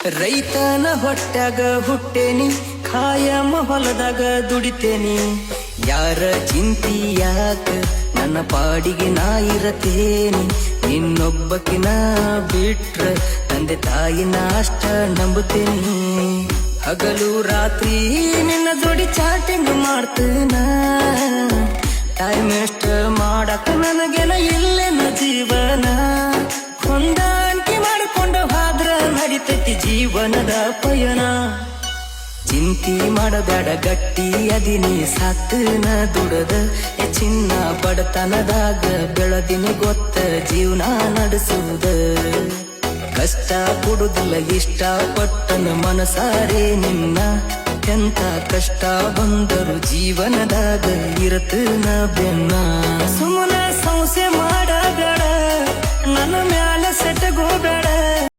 ರೈತನ ಹೊಟ್ಯಾಗ ಹುಟ್ಟೇನಿ, ಖಾಯಂ ಹೊಲದಾಗ ದುಡಿತೇನಿ. ಯಾರ ಚಿಂತಿ ಯಾಕ, ನನ್ನ ಪಾಡಿಗೆ ನಾ ಇರತೇನಿ. ನಿನ್ನೊಬ್ಬಕಿನ ಬಿಟ್ರ ತಂದೆ ತಾಯಿನ ಅಷ್ಟ ನಂಬುತ್ತೇನಿ. ಹಗಲು ರಾತ್ರಿ ನಿನ್ನ ಜೋಡಿ ಚಾಟಿಂಗ್ ಮಾಡ್ತೇನ. ಟೈಮ್ ಎಷ್ಟ ಮಾಡಕ ನನಗೆನ ಇಲ್ಲೇನ ಜೀವನ. ಹೊಂದಾಣಿಕೆ ಮಾಡಿಕೊಂಡು ಹಾದ್ರ ನಡಿತೈತಿ ಜೀವನದ ಪಯಣ. ಚಿಂತಿ ಮಾಡಬೇಡ ಗಟ್ಟಿ ಅದಿನಿ, ಸಾತನ ದುಡದ ಚಿನ್ನ ಬಡತನದಾಗ ಬೆಳದಿನಿ ಗೊತ್ತ ಜೀವನ ನಡೆಸುವುದ. ಕಷ್ಟ ಕೊಡುದಿಲ್ಲ ಇಷ್ಟ ಪಟ್ಟನ ಮನಸಾರೆ ನಿನ್ನ. ಎಂತ ಕಷ್ಟ ಬಂದರು ಜೀವನದಾಗ ಇರತನ ಬೆನ್ನ. ಸುಮ್ಮನ ಸಂಸೆ ಮಾಡಬೇಡ ನನ್ನ ಮ್ಯಾಲ